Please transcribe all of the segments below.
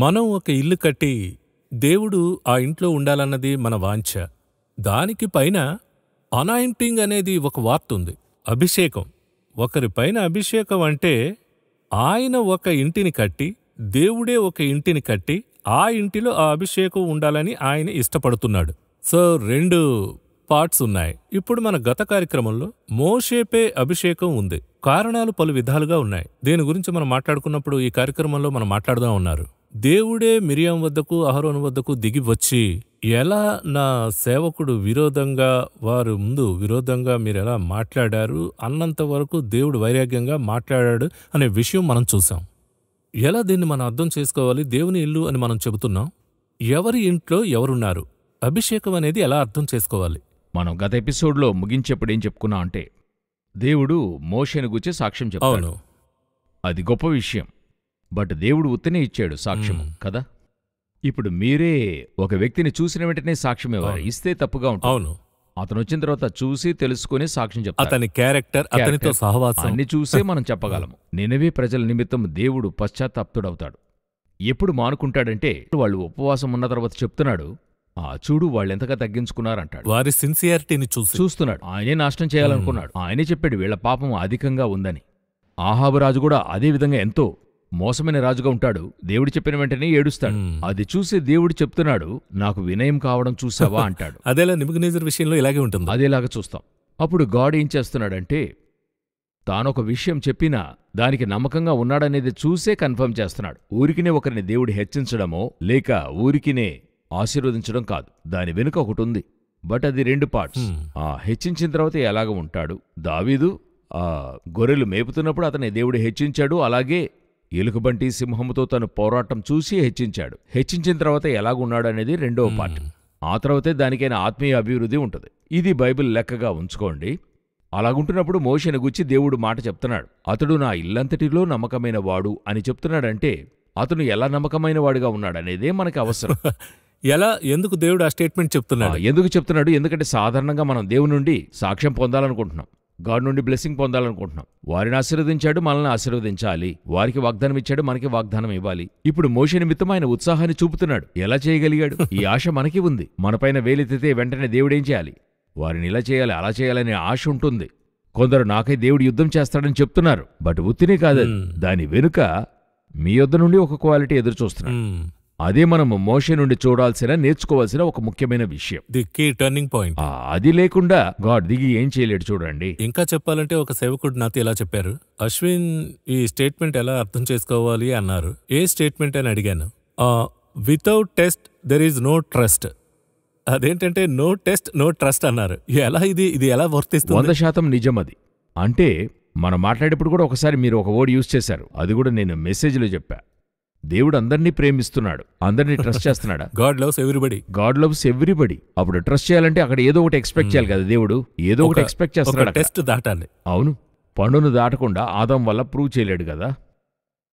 మనం ఒక ఇల్లు కట్టి దేవుడు ఆ ఇంట్లో ఉండాలన్నది మన వాంఛ. దానికి పైన అనాయింటింగ్ అనేది ఒక వార్తుంది. అభిషేకం. ఒకరిపైన అభిషేకం అంటే ఆయన ఒక ఇంటిని కట్టి, దేవుడే ఒక ఇంటిని కట్టి, ఆ ఇంటిలో ఆ అభిషేకం ఉండాలని ఆయన ఇష్టపడుతున్నాడు. సో 2 పార్ట్స్ ఉన్నాయి. ఇప్పుడు మన గత కార్యక్రమంలో మోషేపై అభిషేకం ఉంది. కారణాలు పలు విధాలుగా ఉన్నాయి. దీని గురించి మనం మాట్లాడుకున్నప్పుడు ఈ కార్యక్రమంలో మనం మాట్లాడుతూ ఉన్నారు. దేవుడే మిరియాం వద్దకు, అహరోను వద్దకు దిగి వచ్చి, ఎలా నా సేవకుడు విరోధంగా, వారు ముందు విరోధంగా మీరెలా మాట్లాడారు అన్నంత వరకు దేవుడు వైరాగ్యంగా మాట్లాడాడు అనే విషయం మనం చూసాం. ఎలా దీన్ని మనం అర్థం చేసుకోవాలి? దేవుని ఇల్లు అని మనం చెబుతున్నాం. ఎవరి ఇంట్లో ఎవరున్నారు? అభిషేకం అనేది ఎలా అర్థం చేసుకోవాలి? మనం గత ఎపిసోడ్లో ముగించేప్పుడు ఏం చెప్పుకున్నాం అంటే, దేవుడు మోషేను గురించి సాక్ష్యం చెప్పాడు. అది గొప్ప విషయం. బట్ దేవుడు ఉత్తనే ఇచ్చాడు సాక్ష్యం కదా. ఇప్పుడు మీరే ఒక వ్యక్తిని చూసిన వెంటనే సాక్ష్యం ఇవ్వాలి. ఇస్తే తప్పుగా ఉంటుంది. అవును. అతను వచ్చిన తర్వాత చూసి తెలుసుకుని సాక్ష్యం చెప్తాడు. అతని క్యారెక్టర్, అతనితో సహవాసం అన్ని చూసే మనం చెప్పగలము. నినవే ప్రజల నిమిత్తం దేవుడు పశ్చాత్తాప్తుడవుతాడు. ఎప్పుడు మానుకుంటాడంటే, వాళ్ళు ఉపవాసం ఉన్న తర్వాత చెప్తున్నాడు, చూడు వాళ్ళెంతగా తగ్గించుకున్నారంటాడు. వారి సిన్సియారిటీని చూస్తున్నాడు. ఆయనే నాశనం చేయాలనుకున్నాడు. ఆయనే చెప్పాడు వీళ్ల పాపం అధికంగా ఉందని. ఆహాబు రాజు కూడా అదే విధంగా ఎంతో మోసమైన రాజుగా ఉంటాడు. దేవుడు చెప్పిన వెంటనే ఏడుస్తాడు. అది చూసి దేవుడు చెప్తున్నాడు, నాకు వినయం కావడం చూసావా అంటాడు. అదేలా నెబుకద్నెజర్ విషయంలో ఇలాగే ఉంటుంది. అదేలాగా చూస్తాం. అప్పుడు గాడ్ ఏం చేస్తున్నాడంటే, తానొక విషయం చెప్పినా దానికి నమ్మకంగా ఉన్నాడనేది చూసే కన్ఫర్మ్ చేస్తున్నాడు. ఊరికినే ఒకరిని దేవుడు హెచ్చించడమో లేక ఊరికినే ఆశీర్వదించడం కాదు. దాని వెనుక ఒకటి ఉంది. బట్ అది 2 పార్ట్స్. హెచ్చించిన తర్వాత ఎలాగ ఉంటాడు? దావీదు గొర్రెలు మేపుతున్నప్పుడు అతని దేవుడు హెచ్చించాడు. అలాగే ఎలుకబంటి సింహముతో తను పోరాటం చూసి హెచ్చించాడు. హెచ్చించిన తర్వాత ఎలాగున్నాడు అనేది 2వ పార్ట్. ఆ తర్వాతే దానికైనా ఆత్మీయ అభివృద్ధి ఉంటుంది. ఇది బైబిల్ లెక్కగా ఉంచుకోండి. అలాగుంటున్నప్పుడు మోషేను గుచ్చి దేవుడు మాట చెప్తున్నాడు. అతడు నా ఇల్లంతటిలో నమ్మకమైన వాడు అని చెప్తున్నాడంటే, అతను ఎలా నమ్మకమైన వాడుగా ఉన్నాడనేదే మనకి అవసరం. ఎందుకు దేవుడు ఆ స్టేట్మెంట్ చెప్తున్నాడు? ఎందుకు చెప్తున్నాడు? ఎందుకంటే సాధారణంగా మనం దేవుని నుండి సాక్ష్యం పొందాలనుకుంటున్నాం. గాడ్ నుండి బ్లెస్సింగ్ పొందాలనుకుంటున్నాం. వారిని ఆశీర్వదించాడు, మనల్ని ఆశీర్వదించాలి. వారికి వాగ్దానం ఇచ్చాడు, మనకి వాగ్దానం ఇవ్వాలి. ఇప్పుడు మోషే నిమిత్తం ఆయన ఉత్సాహాన్ని చూపుతున్నాడు. ఎలా చేయగలిగాడు? ఈ ఆశ మనకి ఉంది. మనపైన వేలెత్తితే వెంటనే దేవుడేం చేయాలి? వారిని ఇలా చేయాలి, అలా చేయాలనే ఆశ ఉంటుంది. కొందరు నాకై దేవుడు యుద్ధం చేస్తాడని చెప్తున్నారు. బట్ ఉత్తినే కాదు, దాని వెనుక మీ యొద్ద నుండి ఒక క్వాలిటీ ఎదురుచూస్తున్నాడు. అదే మనము మోషే నుండి నేర్చుకోవాల్సిన ఒక ముఖ్యమైన విషయం. The key turning point. అది లేకుండా గాడ్ దిగి ఏం చేయలేడు. చూడండి, ఇంకా చెప్పాలంటే ఒక సేవకుడు నాతో ఇలా చెప్పారు, అశ్విన్ ఈ స్టేట్మెంట్ ఎలా అర్థం చేసుకోవాలి అన్నారు. ఏ స్టేట్మెంట్ అని అడిగాను. Without test there is no trust. అదేంటంటే నో టెస్ట్ నో ట్రస్ట్ అన్నారు. ఎలా ఇది ఎలా వర్తిస్తుంది? 100% నిజం అది. అంటే మనం మాట్లాడేప్పుడు కూడా ఒకసారి మీరు ఒక వర్డ్ యూజ్ చేశారు. అది కూడా నేను మెసేజ్లో చెప్పా. దేవుడు అందరినీ ప్రేమిస్తున్నాడు, అందరినీ ట్రస్ట్ చేస్తున్నాడా? God loves everybody. God loves everybody. అప్పుడు ట్రస్ట్ చేయాలంటే అక్కడ ఏదో ఒకటి ఎక్స్పెక్ట్ చేయాలి కదా. దేవుడు ఏదో ఒకటి ఎక్స్పెక్ట్ చేస్తున్నాడు. టెస్ట్ దాటాలి. అవును, పండును దాటకుండా ఆదాం వల్ల ప్రూవ్ చేయలేడు కదా.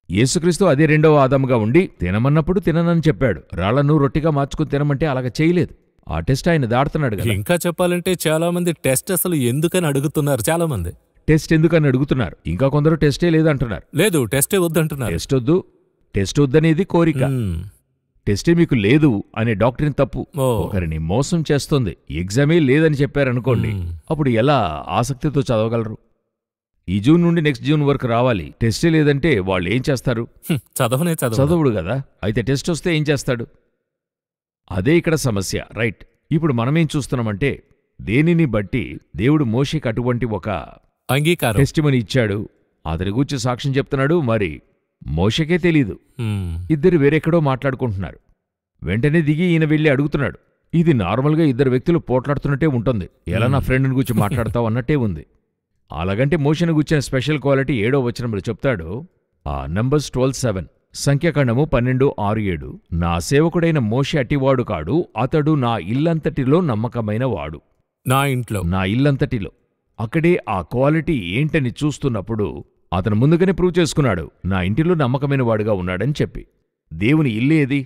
యేసుక్రీస్తు అదే 2వ ఆదాముగా ఉండి తినమన్నప్పుడు తిననని చెప్పాడు. రాళ్లను రొట్టిగా మార్చుకుని తినమంటే అలాగ చేయలేదు. ఆ టెస్ట్ ఆయన దాటుతున్నాడు కదా. ఇంకా చెప్పాలంటే చాలా మంది టెస్ట్ అసలు ఎందుకని అడుగుతున్నారు. చాలా మంది టెస్ట్ ఎందుకని అడుగుతున్నారు. ఇంకా కొందరు టెస్టే లేదంటున్నారు. లేదు, టెస్టే వద్దంటున్నారు. టెస్ట్ వద్దనేది కోరిక. టెస్టే మీకు లేదు అనే డాక్టరీన్ తప్పు. ఒకరిని మోసం చేస్తుంది. ఎగ్జామే లేదని చెప్పారనుకోండి, అప్పుడు ఎలా ఆసక్తితో చదవగలరు? ఈ జూన్ నుండి నెక్స్ట్ జూన్ వరకు రావాలి, టెస్టే లేదంటే వాళ్ళు ఏం చేస్తారు? చదవడు కదా. అయితే టెస్ట్ వస్తే ఏం చేస్తాడు? అదే ఇక్కడ సమస్య. రైట్. ఇప్పుడు మనమేం చూస్తున్నామంటే, దేనిని బట్టి దేవుడు మోషేకి అటువంటి ఒక అంగీకారం టెస్టిమనీ ఇచ్చాడు, అతని గూర్చి సాక్ష్యం చెప్తున్నాడు. మరి మోషేకే తెలీదు. ఇద్దరు వేరెక్కడో మాట్లాడుకుంటున్నారు. వెంటనే దిగి ఈయన వెళ్ళి అడుగుతున్నాడు. ఇది నార్మల్గా ఇద్దరు వ్యక్తులు పోట్లాడుతున్నట్టే ఉంటుంది. ఎలా నా ఫ్రెండ్ని గురించి మాట్లాడతావు అన్నట్టే ఉంది. అలాగంటే మోషేను గుర్చిన స్పెషల్ క్వాలిటీ 7వ వచనంలో చెప్తాడు. నంబర్స్ 12:7, సంఖ్యాకాండము 12:6-7. నా సేవకుడైన మోషే అటివాడు కాడు, అతడు నా ఇల్లంతటిలో నమ్మకమైన వాడు. నా ఇల్లంతటిలో. అక్కడే ఆ క్వాలిటీ ఏంటని చూస్తున్నప్పుడు అతను ముందుగానే ప్రూవ్ చేసుకున్నాడు, నా ఇంటిలో నమ్మకమైన వాడుగా ఉన్నాడని చెప్పి. దేవుని ఇల్లేది?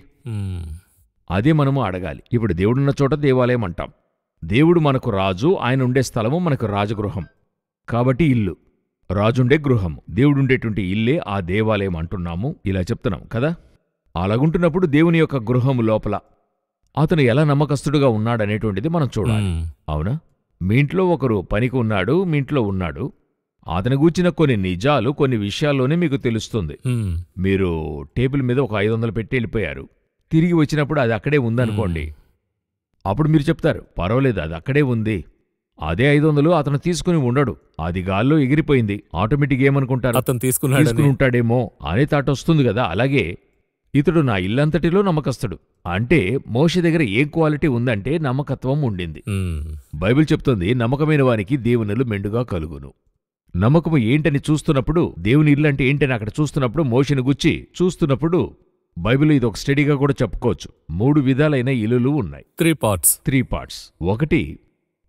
అదే మనము అడగాలి. ఇప్పుడు దేవుడున్న చోట దేవాలయం అంటాం. దేవుడు మనకు రాజు, ఆయన ఉండే స్థలము మనకు రాజగృహం. కాబట్టి ఇల్లు, రాజుండే గృహము, దేవుడుండేటువంటి ఇల్లే ఆ దేవాలయం అంటున్నాము. ఇలా చెప్తున్నాం కదా. అలాగుంటున్నప్పుడు దేవుని యొక్క గృహము లోపల అతను ఎలా నమ్మకస్తుడుగా ఉన్నాడనేటువంటిది మనం చూడాలి. అవునా? మీ ఇంట్లో ఒకరు పనికి ఉన్నాడు, మీ ఇంట్లో ఉన్నాడు. అతని గూర్చిన కొన్ని నిజాలు, కొన్ని విషయాల్లోనే మీకు తెలుస్తుంది. మీరు టేబుల్ మీద ఒక 500 పెట్టి వెళ్ళిపోయారు. తిరిగి వచ్చినప్పుడు అది అక్కడే ఉందనుకోండి. అప్పుడు మీరు చెప్తారు, పర్వాలేదు, అది అక్కడే ఉంది. అదే 500 అతను తీసుకుని ఉండడు, అది గాల్లో ఎగిరిపోయింది. ఆటోమేటిక్ ఏమనుకుంటారు, అతను తీసుకుని ఉంటాడేమో అనే తాట వస్తుంది కదా. అలాగే ఇతడు నా ఇల్లంతటిలో నమ్మకస్తుడు అంటే మోషే దగ్గర ఏం క్వాలిటీ ఉందంటే నమ్మకత్వం ఉండింది. బైబిల్ చెప్తుంది, నమ్మకమైన వారికి దేవునులు మెండుగా కలుగును. నమ్మకము ఏంటని చూస్తున్నప్పుడు, దేవుని ఇల్లు అంటే ఏంటని అక్కడ చూస్తున్నప్పుడు, మోషేను గుచ్చి చూస్తున్నప్పుడు, బైబిల్ ఇది ఒక స్టడీగా కూడా చెప్పుకోవచ్చు. 3 విధాలైన ఇల్లులు ఉన్నాయి. 3 పార్ట్స్. ఒకటి,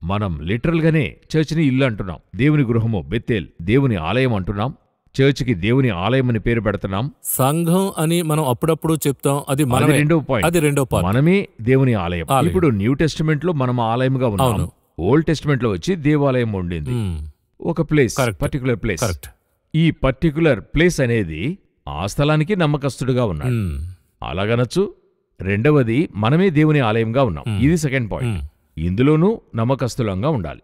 మనం లిటరల్గానే చర్చిని ఇల్లు అంటున్నాం. దేవుని గృహము బెత్తేల్, దేవుని ఆలయం అంటున్నాం. చర్చికి దేవుని ఆలయం అని పేరు పెడుతున్నాం. సంఘం అని మనం అప్పుడప్పుడు చెప్తాం. అది రెండో పాయింట్. మనమే దేవుని ఆలయం. ఇప్పుడు న్యూ టెస్టిమెంట్ లో మనం ఆలయంగా ఉన్నాం. ఓల్డ్ టెస్టిమెంట్ లో వచ్చి దేవాలయం ఉండింది. ఒక ప్లేస్, పర్టికులర్ ప్లేస్. ఈ పర్టికులర్ ప్లేస్ అనేది ఆ స్థలానికి నమ్మకస్తుడుగా ఉన్నాడు, అలాగనొచ్చు. రెండవది, మనమే దేవుని ఆలయంగా ఉన్నాం. ఇది సెకండ్ పాయింట్. ఇందులోనూ నమ్మకస్తులంగా ఉండాలి.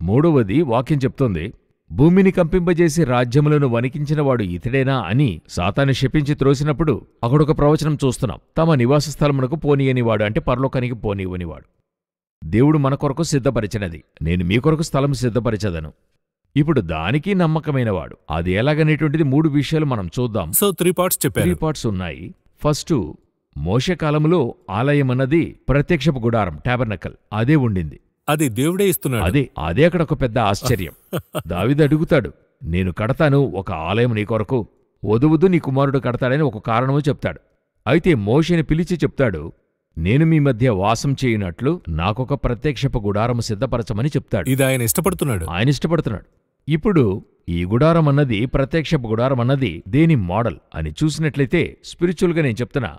మూడవది, వాక్యం చెప్తోంది, భూమిని కంపింపజేసి రాజ్యములను వణికించినవాడు ఇతడేనా అని సాతాను శపించి త్రోసినప్పుడు అక్కడొక ప్రవచనం చూస్తున్నాం. తమ నివాస స్థలమునకు పోనీయనివాడు అంటే పరలోకానికి పోనీయనివాడు. దేవుడు మన కొరకు సిద్ధపరిచినది. నేను మీ కొరకు స్థలం సిద్ధపరిచదను. ఇప్పుడు దానికి నమ్మకమైనవాడు. అది ఎలాగనేటువంటిది 3 విషయాలు మనం చూద్దాం. సో 3 పార్ట్స్ చెప్పారు. 3 పార్ట్స్ ఉన్నాయి. ఫస్ట్, మోషే కాలములో ఆలయమన్నది ప్రత్యక్షపు గుడారం, టాబర్నకల్, అదే ఉండింది. అది దేవుడే ఇస్తున్నాడు. అదే అక్కడ ఒక పెద్ద ఆశ్చర్యం. దావీదు అడుగుతాడు, నేను కడతాను ఒక ఆలయం నీ కొరకు, వధువుదు నీ కుమారుడు కడతాడని ఒక కారణము చెప్తాడు. అయితే మోషేని పిలిచి చెప్తాడు, నేను మీ మధ్య వాసం చేయునట్లు నాకొక ప్రత్యక్షపు గుడారము సిద్ధపరచమని చెప్తాడు. ఇది ఆయన ఇష్టపడుతున్నాడు. ఇప్పుడు ఈ గుడారం అన్నది, ప్రత్యక్షపు గుడారం అన్నది దేని మోడల్ అని చూసినట్లయితే, స్పిరిచువల్గా నేను చెప్తున్నా,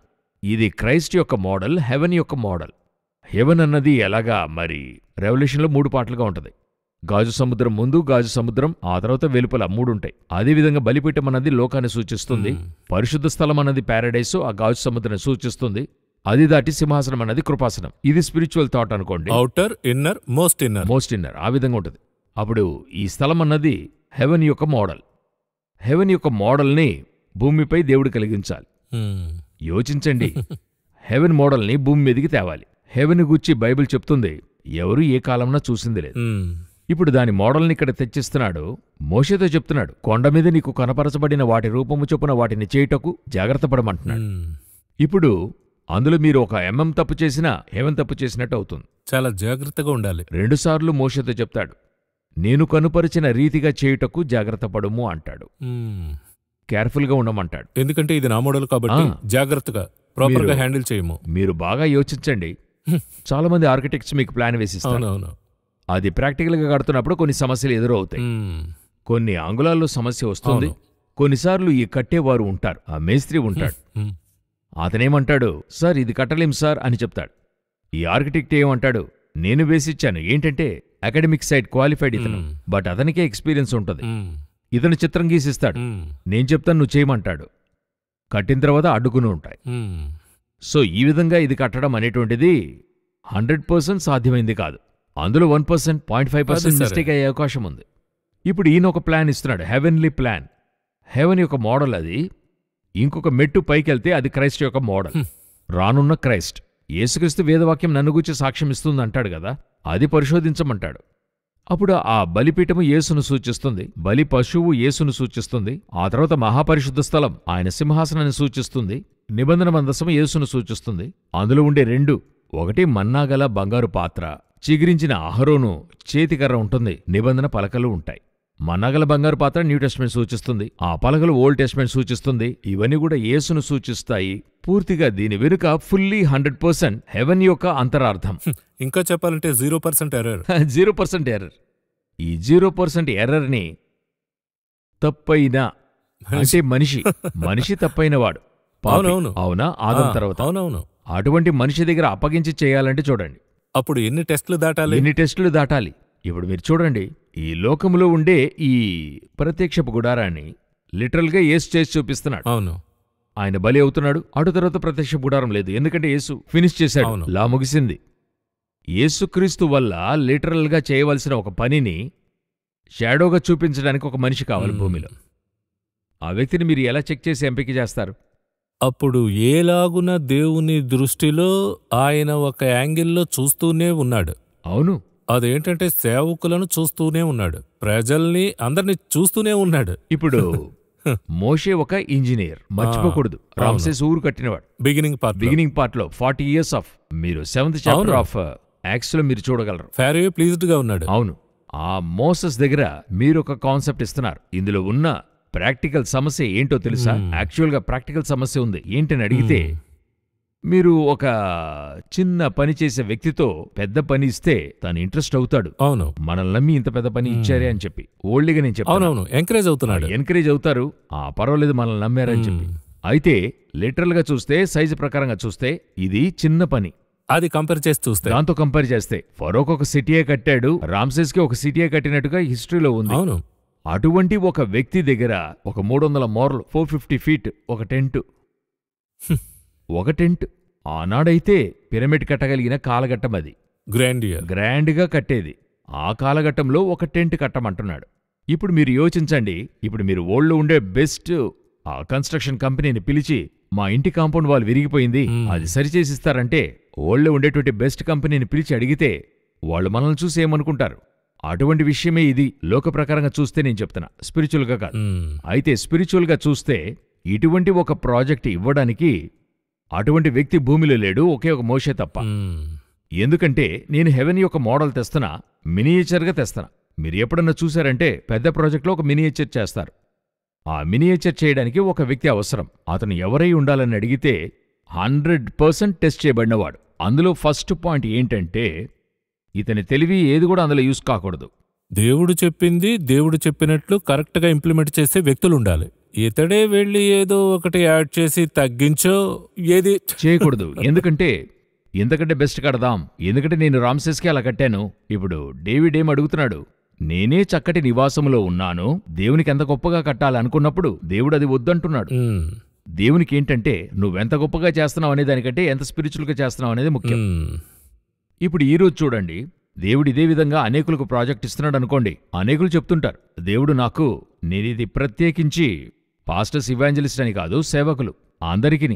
ఇది క్రైస్ట్ యొక్క మోడల్, హెవెన్ యొక్క మోడల్. హెవెన్ అన్నది ఎలాగా మరి రెవల్యూషన్లో 3 పార్ట్లుగా ఉంటుంది. గాజు సముద్రం ముందు, గాజు సముద్రం ఆ తర్వాత వెలుపల 3 ఉంటాయి. అదేవిధంగా బలిపీఠం అన్నది లోకాన్ని సూచిస్తుంది. పరిశుద్ధ స్థలం అన్నది ప్యారడైసు, ఆ గాజు సముద్రాన్ని సూచిస్తుంది. అది దాటి సింహాసనం అన్నది కృపాసనం. ఇది స్పిరిచువల్ థాట్ అనుకోండి. ఔటర్, ఇన్నర్, మోస్ట్ ఇన్నర్ ఆ విధంగా ఉంటుంది. అప్పుడు ఈ స్థలం అన్నది హెవెన్ యొక్క మోడల్. హెవెన్ యొక్క మోడల్ని భూమిపై దేవుడు కలిగించాలి. యోచించండి, హెవెన్ మోడల్ని భూమి మీదికి తేవాలి. హెవెన్ గుచ్చి బైబిల్ చెప్తుంది, ఎవరు ఏ కాలంలో చూసింది లేదు. ఇప్పుడు దాని మోడల్ని ఇక్కడ తెచ్చిస్తున్నాడు. మోషేతో చెప్తున్నాడు, కొండ మీద నీకు కనపరచబడిన వాటి రూపము చొప్పున వాటిని చేయుటకు జాగ్రత్త పడమంటున్నాడు. ఇప్పుడు అందులో మీరు ఒక తప్పు చేసినా హెవెన్ తప్పు చేసినట్టు అవుతుంది. చాలా జాగ్రత్తగా ఉండాలి. 2 సార్లు మోషేతో చెప్తాడు, నేను కనుపరిచిన రీతిగా చేయుటకు జాగ్రత్త పడుము అంటాడు. కేర్ఫుల్గా ఉండమంటాడు. ఎందుకంటే ఇది నా మోడల్ కాబట్టి జాగ్రత్తగా ప్రాపర్గా హ్యాండిల్ చేయము. మీరు బాగా యోచించండి. చాలా మంది ఆర్కిటెక్ట్స్ మీకు ప్లాన్ వేసిస్తారు. అది ప్రాక్టికల్గా కడుతున్నప్పుడు కొన్ని సమస్యలు ఎదురవుతాయి. కొన్ని అంగుళాల్లో సమస్య వస్తుంది. కొన్నిసార్లు ఈ కట్టేవారు ఉంటారు, ఆ మేస్త్రి ఉంటాడు. అతనేమంటాడు, సార్ ఇది కట్టలేం సార్ అని చెప్తాడు. ఈ ఆర్కిటెక్ట్ ఏమంటాడు, నేను వేసిచ్చాను, ఏంటంటే అకాడమిక్ సైడ్ క్వాలిఫైడ్ ఇతను, బట్ అతనికే ఎక్స్పీరియన్స్ ఉంటుంది. ఇతను చిత్రం గీసిస్తాడు, నేను చెప్తాను నువ్వు చేయమంటాడు. కట్టిన తర్వాత అడ్డుకుని ఉంటాయి. సో ఈ విధంగా ఇది కట్టడం అనేటువంటిది 100% సాధ్యమైంది కాదు. అందులో 1%, 0.5% మిస్టేక్ అయ్యే అవకాశం ఉంది. ఇప్పుడు ఈయన ఒక ప్లాన్ ఇస్తున్నాడు, హెవెన్లీ ప్లాన్. హెవెన్ యొక్క మోడల్ అది. ఇంకొక మెట్టు పైకెళ్తే అది క్రైస్ట్ యొక్క మోడల్, రానున్న క్రైస్ట్. యేసుక్రీస్తు వేదవాక్యం నన్ను గూర్చి సాక్ష్యం ఇస్తుంది అంటాడు కదా, అది పరిశోధించమంటాడు. అప్పుడు ఆ బలిపీఠము యేసును సూచిస్తుంది, బలి పశువు యేసును సూచిస్తుంది. ఆ తర్వాత మహాపరిశుద్ధ స్థలం ఆయన సింహాసనాన్ని సూచిస్తుంది. నిబంధన మందసము యేసును సూచిస్తుంది. అందులో ఉండే 2, ఒకటి మన్నాగల బంగారు పాత్ర, చిగిరించిన అహరోను చేతికర్ర ఉంటుంది, నిబంధన పలకలు ఉంటాయి. మన్నాగల బంగారు పాత్ర న్యూ టెస్ట్మెంట్ సూచిస్తుంది, ఆ పలకలు ఓల్డ్ టెస్ట్మెంట్ సూచిస్తుంది. ఇవన్నీ కూడా యేసును సూచిస్తాయి. పూర్తిగా దీని వెనుక ఫుల్లీ 100% హెవెన్ యొక్క అంతరార్థం. ఇంకా చెప్పాలంటే 0% ఎర్రర్. 0% ఎర్రర్. ఈ 0% ఎర్రర్ని తప్పైన అంటే మనిషి తప్పైనవాడు. అవునా? ఆదం తర్వాత అటువంటి మనిషి దగ్గర అప్పగించి చేయాలంటే చూడండి, అప్పుడు ఎన్ని టెస్టులు దాటాలి. ఇప్పుడు మీరు చూడండి, ఈ లోకములో ఉండే ఈ ప్రత్యక్షపు గుడారాన్ని లిటరల్గా యేసు చేసి చూపిస్తున్నాడు. అవును. ఆయన బలి అవుతున్నాడు. అటు తర్వాత ప్రత్యక్ష గుడారం లేదు, ఎందుకంటే యేసు ఫినిష్ చేశాడు. అవును. లా ముగిసింది. యేసుక్రీస్తు వల్ల లిటరల్గా చేయవలసిన ఒక పనిని షాడోగా చూపించడానికి ఒక మనిషి కావాలి భూమిలో. ఆ వ్యక్తిని మీరు ఎలా చెక్ చేసి ఎంపిక చేస్తారు? అప్పుడు ఏలాగున దేవుని దృష్టిలో ఆయన ఒక యాంగిల్లో చూస్తూనే ఉన్నాడు. అవును. అదేంటంటే సేవకులను చూస్తూనే ఉన్నాడు, ప్రజల్ని అందరినీ చూస్తూనే ఉన్నాడు. ఇప్పుడు మోషే ఒక ఇంజనీర్, మర్చిపోకూడదు. రామ్సేస్ ఊరు కట్టినవాడు. బిగినింగ్ పార్ట్ లో 40 years ఆఫ్, మీరు 7th chapter ఆఫ్ యాక్ట్స్ లో మీరు చూడగలరు. ఫారో ప్లీజ్డ్ గా ఉన్నాడు. అవును. ఆ మోసెస్ దగ్గర మీరు ఒక కాన్సెప్ట్ ఇస్తున్నారు. ఇందులో ఉన్న ప్రాక్టికల్ సమస్య ఏంటో తెలుసా? యాక్చువల్గా ప్రాక్టికల్ సమస్య ఉంది. ఏంటని అడిగితే, మీరు ఒక చిన్న పని చేసే వ్యక్తితో పెద్ద పని ఇస్తే తను ఇంట్రెస్ట్ అవుతాడు. అవును, మనల్ని నమ్మి ఇంత పెద్ద పని ఇచ్చారే అని చెప్పి ఓల్డ్గా నేను చెప్పాను. అవునవును, ఎంకరేజ్ అవుతున్నాడు. ఎంకరేజ్ అవుతారు. పర్వాలేదు మనల్ని నమ్మారని చెప్పి. అయితే లిటరల్ గా చూస్తే, సైజు ప్రకారంగా చూస్తే ఇది చిన్న పని. అది కంపేర్ చేసి చూస్తే, దాంతో కంపేర్ చేస్తే ఫరోక్ ఒక సిటీయే కట్టాడు, రామ్సేస్ కి ఒక సిటీయే కట్టినట్టుగా హిస్టరీలో ఉంది. అవును, అటువంటి ఒక వ్యక్తి దగ్గర ఒక 300 మోర్లు, 450 feet ఒక టెంట్. ఆనాడైతే పిరమిడ్ కట్టగలిగిన కాలఘట్టం అది. గ్రాండ్గా కట్టేది. ఆ కాలఘట్టంలో ఒక టెంట్ కట్టమంటున్నాడు. ఇప్పుడు మీరు యోచించండి. ఇప్పుడు మీరు ఓల్డ్లో ఉండే బెస్ట్ ఆ కన్స్ట్రక్షన్ కంపెనీని పిలిచి, మా ఇంటి కాంపౌండ్ వాల్ విరిగిపోయింది, అది సరిచేసిస్తారంటే, ఓల్డ్లో ఉండేటువంటి బెస్ట్ కంపెనీని పిలిచి అడిగితే వాళ్ళు మనల్ని చూసి ఏమనుకుంటారు? అటువంటి విషయమే ఇది. లోక ప్రకారంగా చూస్తే నేను చెప్తున్నా, స్పిరిచువల్గా కాదు. అయితే స్పిరిచువల్గా చూస్తే ఇటువంటి ఒక ప్రాజెక్ట్ ఇవ్వడానికి అటువంటి వ్యక్తి భూమిలో లేడు, ఒకే ఒక మోషే తప్ప. ఎందుకంటే నేను హెవెన్ యొక్క మోడల్ తెస్తున్నా, మినియేచర్గా తెస్తున్నా. మీరు ఎప్పుడన్నా చూశారంటే పెద్ద ప్రాజెక్ట్లో ఒక మినియేచర్ చేస్తారు. ఆ మినియేచర్ చేయడానికి ఒక వ్యక్తి అవసరం. అతను ఎవరై ఉండాలని అడిగితే 100% టెస్ట్ చేయబడినవాడు. అందులో ఫస్ట్ పాయింట్ ఏంటంటే, ఇతని తెలివి ఏది కూడా అందులో యూస్ కాకూడదు. దేవుడు చెప్పింది దేవుడు చెప్పినట్లు కరెక్ట్గా ఇంప్లిమెంట్ చేసే వ్యక్తులుండాలి. ఇతడే వెళ్ళి ఏదో ఒకటి యాడ్ చేసి తగ్గించో ఏది చేయకూడదు. ఎందుకంటే బెస్ట్ కడదాం, ఎందుకంటే నేను రామ్సేస్కి అలా కట్టాను. ఇప్పుడు డేవిడ్ ఏం అడుగుతున్నాడు? నేనే చక్కటి నివాసములో ఉన్నాను, దేవునికి ఎంత గొప్పగా కట్టాలనుకున్నప్పుడు దేవుడు అది వద్దంటున్నాడు. దేవునికి ఏంటంటే నువ్వెంత గొప్పగా చేస్తున్నావు అనే దానికంటే ఎంత స్పిరిచువల్గా చేస్తున్నావు అనేది ముఖ్యం. ఇప్పుడు ఈరోజు చూడండి, దేవుడు ఇదే విధంగా అనేకులకు ప్రాజెక్ట్ ఇస్తున్నాడు అనుకోండి. అనేకులు చెప్తుంటారు, దేవుడు నాకు, నేనిది ప్రత్యేకించి పాస్టర్స్, ఇవాంజలిస్ట్ అని కాదు, సేవకులు అందరికీ.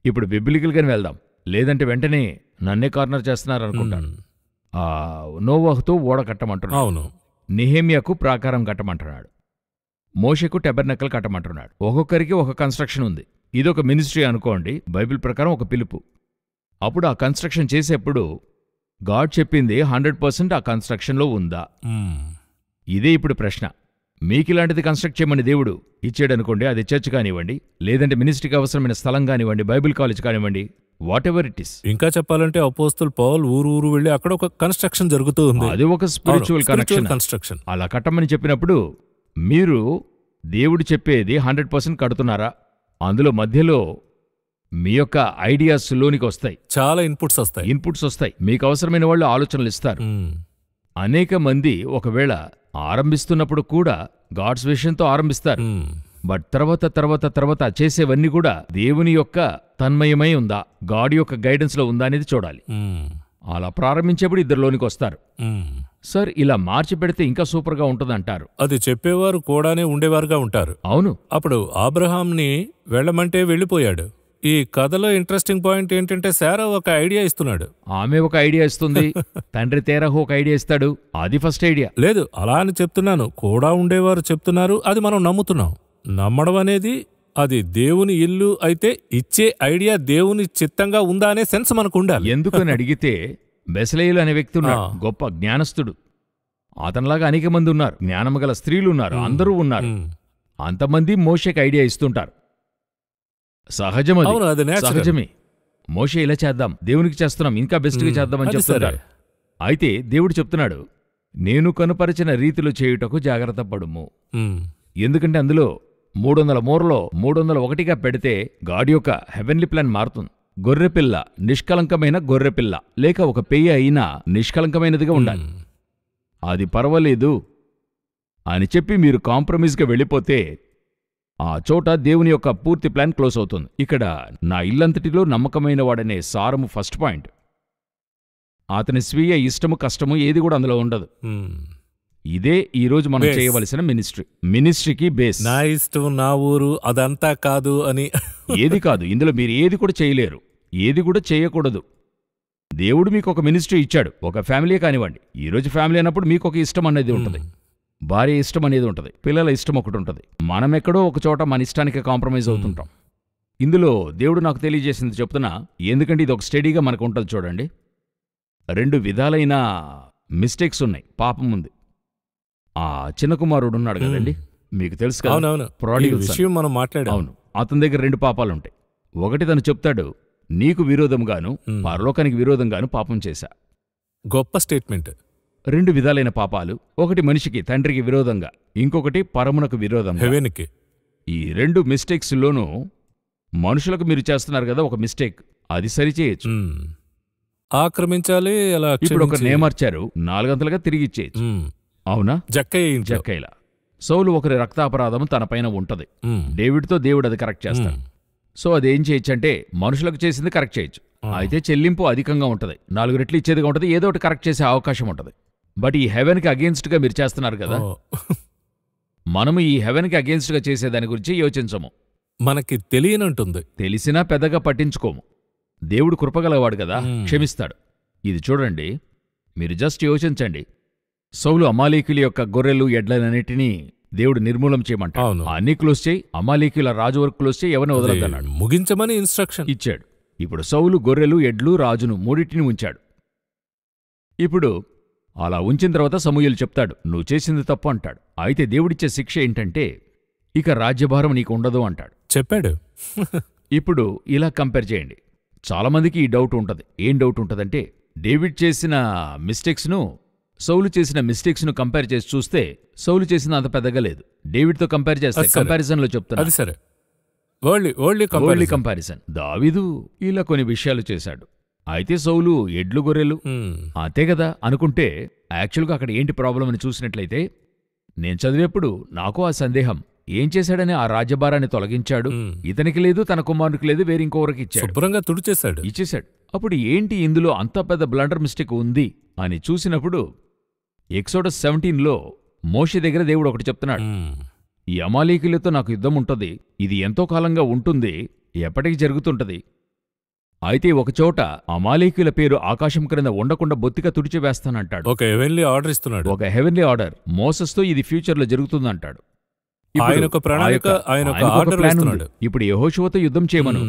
ఇప్పుడు బిబ్లికల్గానే వెళ్దాం, లేదంటే వెంటనే నన్నే కార్నర్ చేస్తున్నారు అనుకుంటాను. నోవాహుతో ఓడ కట్టమంటున్నాడు. అవును, నెహెమ్యాకు ప్రాకారం కట్టమంటున్నాడు, మోషేకు టెబర్నకల్ కట్టమంటున్నాడు. ఒక్కొక్కరికి ఒక కన్స్ట్రక్షన్ ఉంది. ఇదొక మినిస్ట్రీ అనుకోండి, బైబిల్ ప్రకారం ఒక పిలుపు. అప్పుడు ఆ కన్స్ట్రక్షన్ చేసేప్పుడు గాడ్ చెప్పింది 100% ఆ కన్స్ట్రక్షన్లో ఉందా? ఇదే ఇప్పుడు ప్రశ్న. మీకిలాంటిది కన్స్ట్రక్ట్ చేయమని దేవుడు ఇచ్చాడనుకోండి, అది చర్చ్ కానివ్వండి, లేదంటే మినిస్ట్రీకి అవసరమైన స్థలం కానివ్వండి, బైబిల్ కాలేజ్ కానివ్వండి, వాట్ ఎవర్ ఇట్ ఇస్. ఇంకా చెప్పాలంటే అపోస్తలు పౌలు ఊరు వెళ్ళి అక్కడ ఒక కన్స్ట్రక్షన్ జరుగుతూ ఉంది. అది ఒక స్పిరిచువల్ కన్స్ట్రక్షన్. అలా కట్టమని చెప్పినప్పుడు మీరు దేవుడు చెప్పేది 100% కడుతున్నారా? అందులో మధ్యలో మీ యొక్క ఐడియాస్ లోనికి వస్తాయి, చాలా ఇన్పుట్స్ వస్తాయి. మీకు అవసరమైన వాళ్ళు ఆలోచనలు ఇస్తారు. అనేక మంది ఒకవేళ ఆరంభిస్తున్నప్పుడు కూడా గాడ్స్ విషయంతో ఆరంభిస్తారు. బట్ తర్వాత చేసేవన్నీ కూడా దేవుని యొక్క తన్మయమై ఉందా, గాడ్ యొక్క గైడెన్స్ లో ఉందా అనేది చూడాలి. అలా ప్రారంభించేప్పుడు ఇద్దరులోనికి వస్తారు. సార్ ఇలా మార్చి పెడితే ఇంకా సూపర్గా ఉంటుందంటారు. అది చెప్పేవారు కూడానే ఉండేవారుగా ఉంటారు. అవును. అప్పుడు అబ్రహాంని వెళ్ళమంటే వెళ్ళిపోయాడు. ఈ కథలో ఇంట్రెస్టింగ్ పాయింట్ ఏంటంటే శారా ఒక ఐడియా ఇస్తున్నాడు, ఆమె ఒక ఐడియా ఇస్తుంది, తండ్రి తేరహు ఒక ఐడియా ఇస్తాడు. అది ఫస్ట్ ఐడియా లేదు, అలా అని చెప్తున్నాను, కూడా ఉండేవారు చెప్తున్నారు, అది మనం నమ్ముతున్నాం. నమ్మడం అనేది అది దేవుని ఇల్లు అయితే ఇచ్చే ఐడియా దేవుని చిత్తంగా ఉందా అనే సెన్స్ మనకు ఉండాలి. ఎందుకని అడిగితే బెసలేయులు అనే వ్యక్తి ఉన్నాడు, గొప్ప జ్ఞానస్థుడు. అతనిలాగా అనేక మంది ఉన్నారు, జ్ఞానము గల స్త్రీలు ఉన్నారు, అందరూ ఉన్నారు. అంతమంది మోషేకి ఐడియా ఇస్తుంటారు. సహజమే. మోషే ఇలా చేద్దాం, దేవునికి చేస్తున్నాం, ఇంకా బెస్ట్గా చేద్దామని చెప్తున్నారు. అయితే దేవుడు చెప్తున్నాడు, నేను కనుపరిచిన రీతిలో చేయుటకు జాగ్రత్త పడుము. ఎందుకంటే అందులో 300 మూరలో 301గా పెడితే గాడ్ యొక్క హెవెన్లీ ప్లాన్ మారుతుంది. గొర్రెపిల్ల, నిష్కలంకమైన గొర్రెపిల్ల, లేక ఒక పెయ్య అయినా నిష్కలంకమైనదిగా ఉండాలి. అది పర్వాలేదు అని చెప్పి మీరు కాంప్రమైజ్గా వెళ్ళిపోతే ఆ చోట దేవుని యొక్క పూర్తి ప్లాన్ క్లోజ్ అవుతుంది. ఇక్కడ నా ఇల్లంతటిలో నమ్మకమైన వాడనే సారము ఫస్ట్ పాయింట్. అతని స్వీయ ఇష్టము కష్టము ఏది కూడా అందులో ఉండదు. ఇదే ఈరోజు మనం చేయవలసిన మినిస్ట్రీకి బేస్. నా ఇష్టం నా ఊరు అదంతా కాదు అని ఏది కాదు, ఇందులో మీరు ఏది కూడా చేయలేరు, ఏది కూడా చేయకూడదు. దేవుడు మీకు ఒక మినిస్ట్రీ ఇచ్చాడు, ఒక ఫ్యామిలీ కానివ్వండి. ఈరోజు ఫ్యామిలీ అన్నప్పుడు మీకు ఒక ఇష్టం అనేది ఉంటుంది, భార్య ఇష్టం అనేది ఉంటుంది, పిల్లల ఇష్టం ఒకటి ఉంటుంది. మనం ఎక్కడో ఒక చోట మన ఇష్టానికి కాంప్రమైజ్ అవుతుంటాం. ఇందులో దేవుడు నాకు తెలియజేసింది చెప్తున్నా, ఎందుకంటే ఇది ఒక స్టడీగా మనకు ఉంటుంది. చూడండి, 2 విధాలైన మిస్టేక్స్ ఉన్నాయి, పాపం ఉంది. ఆ చిన్న కుమారుడు ఉన్నాడు కదండి, మీకు తెలుసు కదా, ప్రాడిగల్ సన్. మనం మాట్లాడాం. అవును, అతని దగ్గర 2 పాపాలుంటాయి. ఒకటి తను చెప్తాడు, నీకు విరోధంగాను పరలోకానికి విరోధంగాను పాపం చేశా. గొప్ప స్టేట్మెంట్. 2 విధాలైన పాపాలు, ఒకటి మనిషికి తండ్రికి విరోధంగా, ఇంకొకటి పరమునకు విరోధంగా. హెవెన్కి. ఈ 2 మిస్టేక్స్లోనూ మనుషులకు మీరు చేస్తున్నారు కదా ఒక మిస్టేక్, అది సరిచేయచ్చు. ఆక్రమించాలి. అలా ఇప్పుడు ఒక నేమర్చారు, 400గా తిరిగి ఇచ్చేయచ్చు. అవునా? జక్కయ్యలా సౌలు ఒకరి రక్తాపరాధం తన పైన ఉంటది, డేవిడ్తో దేవుడు అది కరెక్ట్ చేస్తాడు. సో అదేం చేయొచ్చు అంటే మనుషులకు చేసింది కరెక్ట్ చేయొచ్చు. అయితే చెల్లింపు అధికంగా ఉంటుంది, 4 రెట్లు ఇచ్చేదిగా ఉంటుంది, ఏదో ఒకటి కరెక్ట్ చేసే అవకాశం ఉంటుంది. బట్ ఈ హెవెన్కి అగేన్స్ట్గా మీరు చేస్తున్నారు కదా, మనము ఈ హెవెన్కి అగేన్స్ట్గా చేసేదాని గురించి యోచించము. మనకి తెలియనుంటుంది, తెలిసినా పెద్దగా పట్టించుకోము. దేవుడు కృపగలవాడు కదా, క్షమిస్తాడు. ఇది చూడండి, మీరు జస్ట్ యోచించండి. సౌలు అమాలేకీయుల యొక్క గొర్రెలు ఎడ్లనన్నిటినీ దేవుడు నిర్మూలం చేయమంటాడు. అన్ని క్లోజ్ చేయి, అమాలేకీయుల రాజు వరకు క్లోజ్ చేయి, ఎవరిని వదలద్దన్నాడు, ముగించమని ఇన్స్ట్రక్షన్ ఇచ్చాడు. ఇప్పుడు సౌలు గొర్రెలు ఎడ్లు రాజును 3 ఉంచాడు. ఇప్పుడు అలా ఉంచిన తర్వాత సమూయేలు చెప్తాడు, నువ్వు చేసింది తప్పు అంటాడు. అయితే దేవుడిచ్చే శిక్ష ఏంటంటే, ఇక రాజ్యభారం నీకు ఉండదు అంటాడు. చెప్పాడు. ఇప్పుడు ఇలా కంపేర్ చేయండి. చాలామందికి ఈ డౌట్ ఉంటుంది. ఏం డౌట్ ఉంటుందంటే, డేవిడ్ చేసిన మిస్టేక్స్ను సౌలు చేసిన మిస్టేక్స్ను కంపేర్ చేసి చూస్తే సౌలు చేసిన అంత పెద్దగా లేదు. డేవిడ్తో కంపేర్ చేస్తే కంపారిజన్లో చెప్తాను, అది సరే, వరల్డ్లీ కంపారిజన్. దావీదు ఇలా కొన్ని విషయాలు చేశాడు, అయితే సౌలు ఎడ్లు గొర్రెలు అంతే కదా అనుకుంటే, యాక్చువల్గా అక్కడ ఏంటి ప్రాబ్లం అని చూసినట్లయితే, నేను చదివేప్పుడు నాకు ఆ సందేహం, ఏం చేశాడని ఆ రాజ్యభారాన్ని తొలగించాడు, ఇతనికి లేదు, తన కుమారునికి లేదు, వేరే ఇంకొకరికి ఇచ్చాడు, శుభ్రంగా తుడిచేశాడు, ఇచ్చేశాడు. అప్పుడు ఏంటి ఇందులో అంత పెద్ద బ్లండర్ మిస్టేక్ ఉంది అని చూసినప్పుడు, ఎక్సోడస్ 17లో మోషే దగ్గర దేవుడు ఒకటి చెప్తున్నాడు, ఈ అమాలేకీయులతో నాకు యుద్ధం ఉంటుంది, ఇది ఎంతో కాలంగా ఉంటుంది, ఎప్పటికీ జరుగుతుంటది. అయితే ఒకచోట అమాలేకీయుల పేరు ఆకాశం క్రింద ఉండకుండా బొత్తిగా తుడిచివేస్తానంటాడు. ఒక హెవెన్లీ ఆర్డర్ ఇస్తున్నాడు, ఒక హెవెన్లీ ఆర్డర్. మోసెస్తో ఇది ఫ్యూచర్లో జరుగుతుందంటాడు. ఇప్పుడు యెహోషువతో యుద్ధం చేయమను,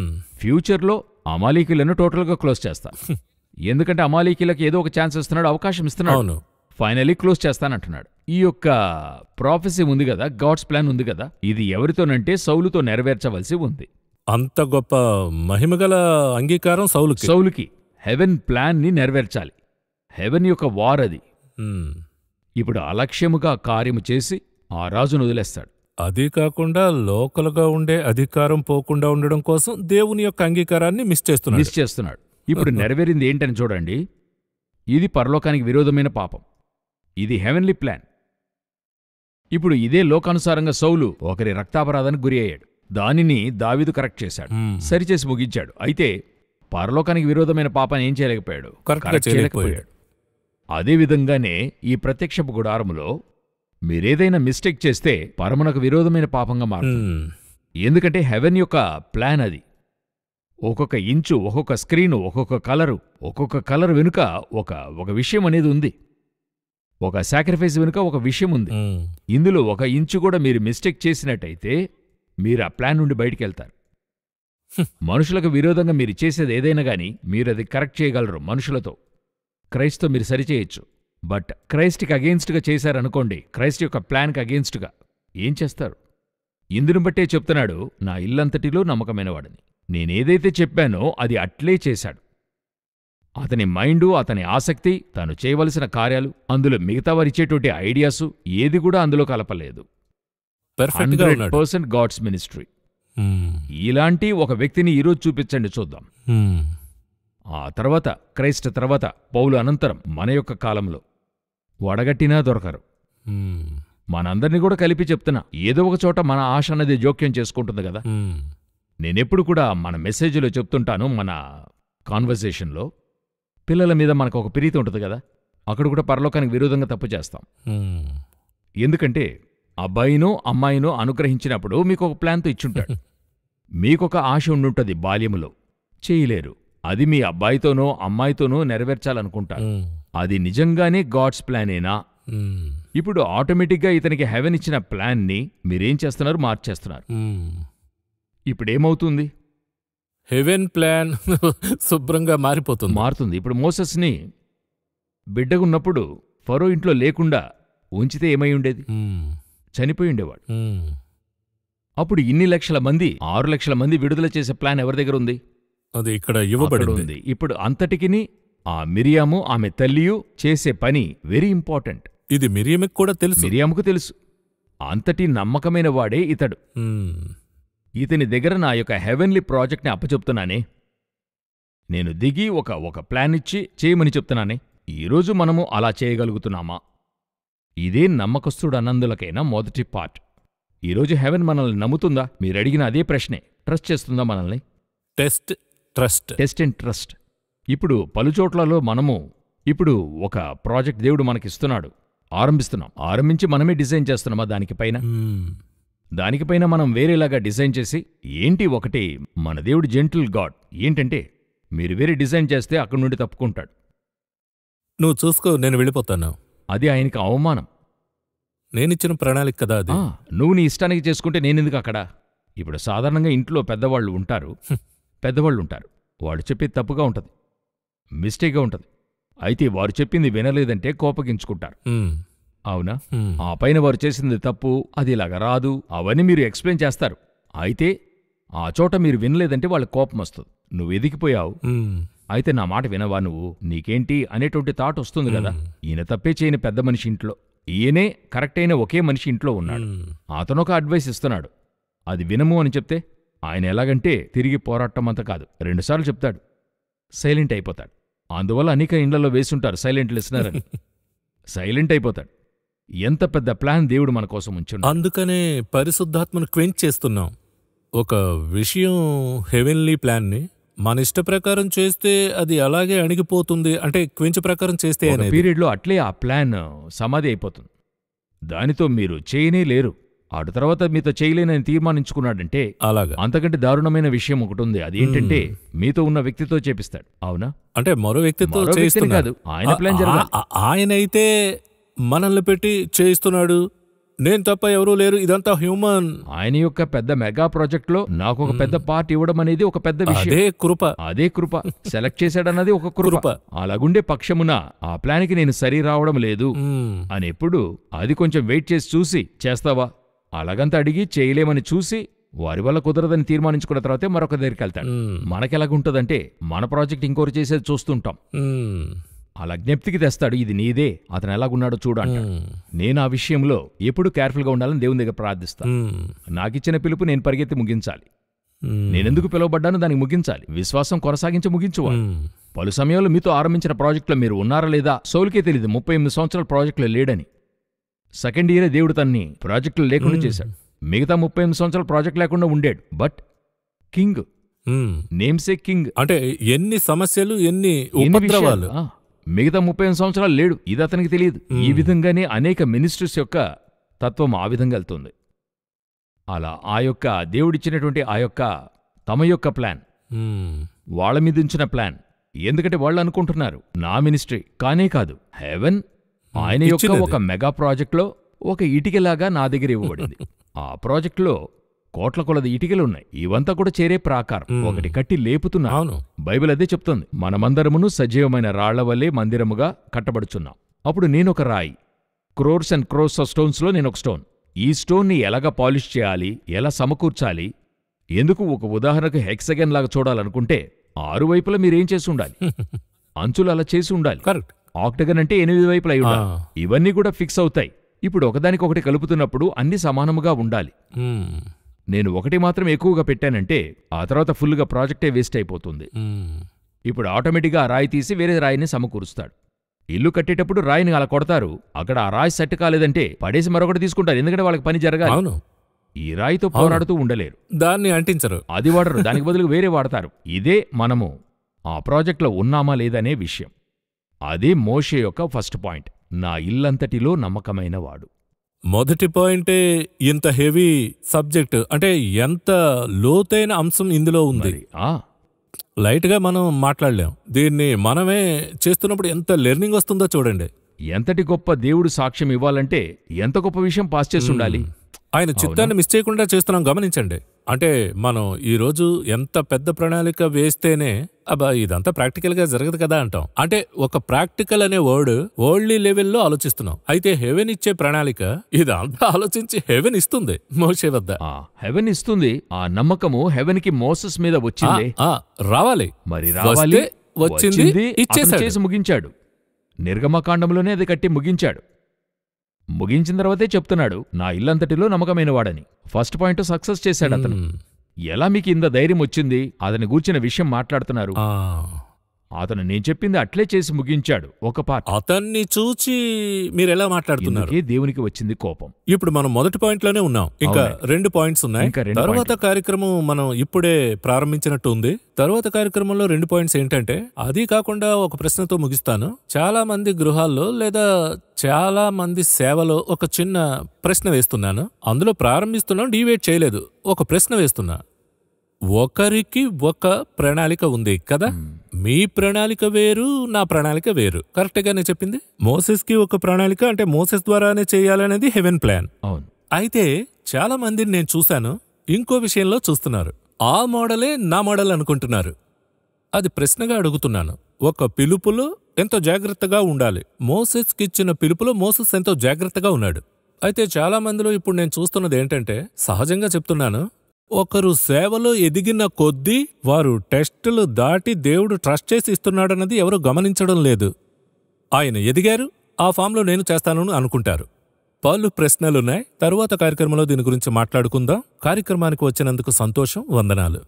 ఫ్యూచర్లో అమాలేకీయులను టోటల్గా క్లోజ్ చేస్తా. ఎందుకంటే అమాలేకీయులకు ఏదో ఒక ఛాన్స్ ఇస్తున్నాడు, అవకాశం ఇస్తున్నాడు, ఫైనలీ క్లోజ్ చేస్తానంటున్నాడు. ఈ యొక్క ప్రాఫెసీ ఉంది కదా, గాడ్స్ ప్లాన్ ఉంది కదా, ఇది ఎవరితోనంటే సౌలుతో నెరవేర్చవలసి ఉంది. అంత గొప్ప మహిమగల అంగీకారం సౌలుకి హెవెన్ ప్లాన్ ని నెరవేర్చాలి. హెవెన్ యొక్క వార్ అది. ఇప్పుడు అలక్ష్యముగా కార్యము చేసి ఆ రాజును వదిలేస్తాడు. అదీ కాకుండా లోకల్గా ఉండే అధికారం పోకుండా ఉండడం కోసం దేవుని యొక్క అంగీకారాన్ని మిస్ చేస్తున్నాడు. ఇప్పుడు నెరవేరింది ఏంటని చూడండి, ఇది పరలోకానికి విరోధమైన పాపం, ఇది హెవెన్లీ ప్లాన్. ఇప్పుడు ఇదే లోకానుసారంగా సౌలు ఒకరి రక్తాపరాధానికి గురి అయ్యాడు, దానిని దావీదు కరెక్ట్ చేశాడు, సరిచేసి ముగించాడు. అయితే పరలోకానికి విరోధమైన పాపాన్ని ఏం చేయలేకపోయాడు, కరెక్ట్ చేయలేకపోయాడు. అదేవిధంగానే ఈ ప్రత్యక్షపు గుడారములో మీరేదైనా మిస్టేక్ చేస్తే పరమునకు విరోధమైన పాపంగా మారుతుంది. ఎందుకంటే హెవెన్ యొక్క ప్లాన్ అది. ఒక్కొక్క ఇంచు, ఒక్కొక్క స్క్రీను, ఒక్కొక్క కలర్ వెనుక ఒక విషయం అనేది ఉంది, ఒక సాక్రిఫైస్ వెనుక ఒక విషయం ఉంది. ఇందులో ఒక ఇంచు కూడా మీరు మిస్టేక్ చేసినట్టయితే మీరు ఆ ప్లాన్ నుండి బయటికెళ్తారు. మనుషులకు విరోధంగా మీరు చేసేది ఏదైనా గానీ మీరది కరెక్ట్ చేయగలరు మనుషులతో. క్రైస్ట్తో మీరు సరిచేయచ్చు. బట్ క్రైస్ట్కి అగేన్స్ట్గా చేశారనుకోండి, క్రైస్ట్ యొక్క ప్లాన్కి అగేన్స్ట్గా ఏం చేస్తారు? ఇందును బట్టే చెప్తున్నాడు, నా ఇల్లంతటిలో నమ్మకమైనవాడని. నేనేదైతే చెప్పానో అది అట్లే చేశాడు. అతని మైండు, అతని ఆసక్తి, తాను చేయవలసిన కార్యాలు, అందులో మిగతా వారిచ్చేటువంటి ఐడియాసు ఏది కూడా అందులో కలపలేదు. 100% గాడ్స్ మినిస్ట్రీ. ఇలాంటి ఒక వ్యక్తిని ఈరోజు చూపించండి, చూద్దాం. ఆ తర్వాత క్రైస్ట్ తర్వాత పౌలు అనంతరం మన యొక్క కాలంలో వడగట్టినా దొరకరు. మనందరినీ కూడా కలిపి చెప్తున్నా. ఏదో ఒక చోట మన ఆశ అనేది జోక్యం చేసుకుంటుంది కదా. నేనెప్పుడు కూడా మన మెసేజ్లో చెప్తుంటాను, మన కాన్వర్సేషన్లో పిల్లల మీద మనకు ఒక ప్రీతి ఉంటుంది కదా, అక్కడ కూడా పరలోకానికి విరోధంగా తప్పు చేస్తాం. ఎందుకంటే అబ్బాయినో అమ్మాయినో అనుగ్రహించినప్పుడు మీకు ఒక ప్లాన్తో ఇచ్చుంటాడు. మీకొక ఆశ ఉండుంటుంది బాల్యములో, చేయలేరు. అది మీ అబ్బాయితోనో అమ్మాయితోనో నెరవేర్చాలనుకుంటారు. అది నిజంగానే గాడ్స్ ప్లానేనా? ఇప్పుడు ఆటోమేటిక్గా ఇతనికి హెవెన్ ఇచ్చిన ప్లాన్ని మీరేం చేస్తున్నారు? మార్చేస్తున్నారు. ఇప్పుడేమవుతుంది? హెవెన్ ప్లాన్ శుభ్రంగా మారుతుంది. ఇప్పుడు మోసెస్ని బిడ్డగున్నప్పుడు ఫరో ఇంట్లో లేకుండా ఉంచితే ఏమై ఉండేది? చనిపోయి ఉండేవాడు. అప్పుడు ఇన్ని లక్షల మంది, 6 లక్షల మంది విడుదల చేసే ప్లాన్ ఎవరి దగ్గర ఉంది? అది ఇక్కడ ఇవ్వబడింది. ఇప్పుడు అంతటికిని ఆ మిరియాము ఆమె తల్లియు చేసే పని వెరీ ఇంపార్టెంట్. ఇది మిరియాముకు కూడా తెలుసు. మిరియాముకు తెలుసు. అంతటి నమ్మకమైన వాడే ఇతడు. ఇతని దగ్గర నా యొక్క హెవెన్లీ ప్రాజెక్ట్ని అప్పచెప్తున్నానే, నేను దిగి ఒక ప్లాన్ ఇచ్చి చేయమని చెప్తున్నానే. ఈరోజు మనము అలా చేయగలుగుతున్నామా? ఇదే నమ్మకస్తుడు అన్నందులకైనా మొదటి పార్ట్. ఈరోజు హెవెన్ మనల్ని నమ్ముతుందా? మీరడిగిన అదే ప్రశ్నే. ట్రస్ట్ చేస్తుందా మనల్ని? Test and trust. ఇప్పుడు పలుచోట్లలో మనము ఇప్పుడు ఒక ప్రాజెక్ట్ దేవుడు మనకిస్తున్నాడు, ఆరంభించి మనమే డిజైన్ చేస్తున్నామా? దానిపైన మనం వేరేలాగా డిజైన్ చేసి, ఏంటి ఒకటి మన దేవుడు జెంటిల్ గాడ్. ఏంటంటే మీరు వేరే డిజైన్ చేస్తే అక్కడి నుండి తప్పుకుంటాడు. నువ్వు చూసుకో, నేను వెళ్ళిపోతాను. అది ఆయనకి అవమానం. నేనిచ్చిన ప్రణాళిక కదా అది. నువ్వు నీ ఇష్టానికి చేసుకుంటే నేనెందుకు అక్కడ? ఇప్పుడు సాధారణంగా ఇంట్లో పెద్దవాళ్ళు ఉంటారు, వాళ్ళు చెప్పేది తప్పుగా ఉంటుంది, మిస్టేక్గా ఉంటుంది. అయితే వారు చెప్పింది వినలేదంటే కోపగించుకుంటారు. అవునా? ఆ పైన వారు చేసింది తప్పు, అది ఇలాగ రాదు, అవన్నీ మీరు ఎక్స్ప్లెయిన్ చేస్తారు. అయితే ఆ చోట మీరు వినలేదంటే వాళ్ళకి కోపం వస్తుంది. నువ్వు ఎదిగిపోయావు, అయితే నా మాట వినవా నువ్వు, నీకేంటి అనేటువంటి థాట్ వస్తుంది కదా. ఈయన తప్పే చేయని పెద్ద మనిషి ఇంట్లో, ఈయనే కరెక్ట్ అయిన ఒకే మనిషి ఇంట్లో ఉన్నాడు. అతనొక అడ్వైస్ ఇస్తున్నాడు, అది వినము అని చెప్తే ఆయన ఎలాగంటే తిరిగి పోరాటం అంత కాదు, 2 సార్లు చెప్తాడు, సైలెంట్ అయిపోతాడు. అందువల్ల అనేక ఇండ్లలో వేసుంటారు సైలెంట్ లిసనర్ అని. సైలెంట్ అయిపోతాడు. ఎంత పెద్ద ప్లాన్ దేవుడు మన కోసం ఉంచున్నాడు. అందుకనే పరిశుద్ధాత్మను క్వెంచ్ చేస్తున్నాం. ఒక విషయం హెవెన్లీ ప్లాన్ని మన ఇష్ట ప్రకారం చేస్తే అది అలాగే అణిగిపోతుంది. అంటే క్వెంచ్ ప్రకారం చేస్తే పీరియడ్లో అట్లే ఆ ప్లాన్ సమాధి అయిపోతుంది. దానితో మీరు చేయనే లేరు. ఆడు తర్వాత మీతో చేయలేనని తీర్మానించుకున్నాడంటే అలాగా అంతకంటే దారుణమైన విషయం ఒకటి ఉంది. అది ఏంటంటే మీతో ఉన్న వ్యక్తితో చేపిస్తాడు. అవునా? అంటే మరో వ్యక్తితో కాదు, ఆయన ప్లాన్ జరగాలి. ఆయనైతే మనల్ని పెట్టి చేయిస్తున్నాడు. నేను తప్ప ఎవరూ లేరు, ఇదంతా హ్యూమన్. ఆయన యొక్క పెద్ద మెగా ప్రాజెక్ట్ లో నాకు ఒక పెద్ద పార్ట్ ఇవ్వడం అనేది ఒక పెద్ద విషయం. అదే కృప. సెలెక్ట్ చేశాడన్నది ఒక కృప. అలాగుండే పక్షమున ఆ ప్లాన్కి నేను సరి రావడం లేదు అని ఎప్పుడు అది కొంచెం వెయిట్ చేసి చూసి చేస్తావా, అలాగంతా అడిగి చేయలేమని చూసి వారి వల్ల కుదరదని తీర్మానించుకున్న తర్వాతే మరొక దగ్గరికి వెళ్తాడు. మనకెలాగుంటుందంటే మన ప్రాజెక్ట్ ఇంకోరు చేసేది చూస్తుంటాం. అలా జ్ఞప్తికి తెస్తాడు, ఇది నీదే, అతను ఎలాగున్నాడో చూడంట. నేను ఆ విషయంలో ఎప్పుడు కేర్ఫుల్గా ఉండాలని దేవుని దగ్గర ప్రార్థిస్తాను. నాకిచ్చిన పిలుపు నేను పరిగెత్తి ముగించాలి. నేనెందుకు పిలువబడ్డానో దానికి ముగించాలి. విశ్వాసం కొనసాగించి ముగించువాలి. పలు సమయంలో మీతో ఆరంభించిన ప్రాజెక్టులో మీరు ఉన్నారా లేదా సౌలుకే తెలియదు. 38 సంవత్సరాల ప్రాజెక్టులో లేడని. సెకండ్ ఇయరే దేవుడు తన్ని ప్రాజెక్టులు లేకుండా చేశాడు. మిగతా 38 సంవత్సరాల ప్రాజెక్ట్ లేకుండా ఉండాడు. బట్ కింగ్, నేమ్సే కింగ్. అంటే ఎన్ని సమస్యలు, ఎన్ని ఉపద్రవాలు. మిగతా 38 సంవత్సరాలు లేడు, ఇది అతనికి తెలియదు. ఈ విధంగానే అనేక మినిస్ట్రీస్ యొక్క తత్వం ఆ విధంగా వెళ్తుంది. అలా ఆ యొక్క దేవుడిచ్చినటువంటి ఆ యొక్క తమ యొక్క ప్లాన్, వాళ్ళ మీద ఉంచిన ప్లాన్. ఎందుకంటే వాళ్ళు అనుకుంటున్నారు నా మినిస్ట్రీ కానే కాదు, హెవెన్ ఆయన యొక్క ఒక మెగా ప్రాజెక్ట్లో ఒక ఇటికలాగా నా దగ్గర ఇవ్వబడింది. ఆ ప్రాజెక్టులో కోట్ల కొలది ఇటికలున్నాయి. ఇవంతా కూడా చేరే ప్రాకారం, ఒకటి కట్టి లేపుతున్నాను. బైబిల్ అదే చెప్తోంది, మనమందరమును సజీవమైన రాళ్ల వల్లే మందిరముగా కట్టబడుచున్నాం. అప్పుడు నేనొక రాయి, క్రోర్స్ అండ్ క్రోర్స్ ఆఫ్ స్టోన్స్లో నేనొక స్టోన్. ఈ స్టోన్ని ఎలాగా పాలిష్ చేయాలి, ఎలా సమకూర్చాలి, ఎందుకు ఒక ఉదాహరణకు హెక్సగన్ లాగా చూడాలనుకుంటే 6 వైపులా మీరేం చేసి ఉండాలి, అంచులు అలా చేసి ఉండాలి. ఆక్టగన్ అంటే 8 వైపులా ఉండాలి. ఇవన్నీ కూడా ఫిక్స్ అవుతాయి. ఇప్పుడు ఒకదానికొకటి కలుపుతున్నప్పుడు అన్ని సమానముగా ఉండాలి. నేను ఒకటి మాత్రం ఎక్కువగా పెట్టానంటే ఆ తర్వాత ఫుల్గా ప్రాజెక్టే వేస్ట్ అయిపోతుంది. ఇప్పుడు ఆటోమేటిక్గా ఆ రాయి తీసి వేరే రాయిని సమకూరుస్తాడు. ఇల్లు కట్టేటప్పుడు రాయిని అలా కొడతారు, అక్కడ ఆ రాయి సెట్ కాలేదంటే పడేసి మరొకటి తీసుకుంటారు, ఎందుకంటే వాళ్ళకి పని జరగాలి. అవును, ఈ రాయితో పోరాడుతూ ఉండలేరు, దాన్ని అంటించరు. అది వాడరు, దానికి బదులు వేరే వాడతారు. ఇదే మనము ఆ ప్రాజెక్ట్లో ఉన్నామా లేదనే విషయం. అదే మోషే యొక్క ఫస్ట్ పాయింట్, నా ఇల్లంతటిలో నమ్మకమైన వాడు. మొదటి పాయింటే ఇంత హెవీ సబ్జెక్ట్, అంటే ఎంత లోతైన అంశం ఇందులో ఉంది. మరి, ఆ లైట్గా మనం మాట్లాడలేం. దీన్ని మనమే చేస్తున్నప్పుడు ఎంత లెర్నింగ్ వస్తుందో చూడండి. ఎంతటి గొప్ప దేవుడు సాక్ష్యం ఇవ్వాలంటే ఎంత గొప్ప విషయం పాస్ చేసి ఉండాలి. ఆయన చిత్తాన్ని మిస్ చేయకుండా చేస్తున్నాం, గమనించండి. అంటే మనం ఈరోజు ఎంత పెద్ద ప్రణాళిక వేస్తేనే అబ్బా ఇదంతా ప్రాక్టికల్ గా జరగదు కదా అంటాం. అంటే ఒక ప్రాక్టికల్ అనే వర్డ్ వరల్డ్లీ లెవెల్లో ఆలోచిస్తున్నాం. అయితే హెవెన్ ఇచ్చే ప్రణాళిక ఇదంతా ఆలోచించి హెవెన్ ఇస్తుంది మోషే వద్ద. హెవెన్ ఇస్తుంది. ఆ నమ్మకము హెవెన్ కి మోసెస్ మీద వచ్చింది. రావాలి, మరి రావాలి, వచ్చింది, చేసి ముగించాడు. నిర్గమకాండంలోనే అది కట్టి ముగించాడు. ముగించిన తర్వాతే చెప్తున్నాడు నా ఇల్లంతటిలో నమ్మకమైన వాడని. ఫస్ట్ పాయింట్ సక్సెస్ చేశాడు అతను. ఎలా మీకు ఇంత ధైర్యం వచ్చింది? అతని గూర్చిన విషయం మాట్లాడుతున్నారు. అతను నేను చెప్పింది అట్లే చేసి ముగించాడు. ఒక పార్ట్ అతన్ని చూచి మీరెలా మాట్లాడుతున్నారు? దేవునికి వచ్చింది కోపం. ఇప్పుడు మనం మొదటి పాయింట్ లోనే ఉన్నాం. ఇంకా 2 పాయింట్స్ ఉన్నాయి. తర్వాత కార్యక్రమం మనం ఇప్పుడే ప్రారంభించినట్టు ఉంది. తర్వాత కార్యక్రమంలో 2 పాయింట్స్ ఏంటంటే, అది కాకుండా ఒక ప్రశ్నతో ముగిస్తాను. చాలా మంది గృహాల్లో లేదా చాలా మంది సేవలో ఒక చిన్న ప్రశ్న వేస్తున్నాను. అందులో ప్రారంభిస్తున్నాం, డివేట్ చేయలేదు. ఒక ప్రశ్న వేస్తున్నా. ఒకరికి ఒక ప్రణాళిక ఉంది కదా, మీ ప్రణాళిక వేరు, నా ప్రణాళిక వేరు. కరెక్ట్గానే చెప్పింది. మోసెస్కి ఒక ప్రణాళిక, అంటే మోసెస్ ద్వారానే చేయాలనేది హెవెన్ ప్లాన్. అవును. అయితే చాలా మందిని నేను చూశాను ఇంకో విషయంలో చూస్తున్నారు. ఆ మోడలే నా మోడల్ అనుకుంటున్నారు. అది ప్రశ్నగా అడుగుతున్నాను. ఒక పిలుపులో ఎంతో జాగ్రత్తగా ఉండాలి. మోసెస్కిచ్చిన పిలుపులో మోసెస్ ఎంతో జాగ్రత్తగా ఉన్నాడు. అయితే చాలా మందిలో ఇప్పుడు నేను చూస్తున్నది ఏంటంటే, సహజంగా చెప్తున్నాను, ఒకరు సేవలో ఎదిగిన కొద్దీ వారు టెస్టులు దాటి దేవుడు ట్రస్ట్ చేసి ఇస్తున్నాడన్నది ఎవరూ గమనించడం లేదు. ఆయన ఎదిగారు, ఆ ఫామ్లో నేను చేస్తానని అనుకుంటారు. పలు ప్రశ్నలున్నాయి. తరువాత కార్యక్రమంలో దీని గురించి మాట్లాడుకుందాం. కార్యక్రమానికి వచ్చినందుకు సంతోషం. వందనాలు.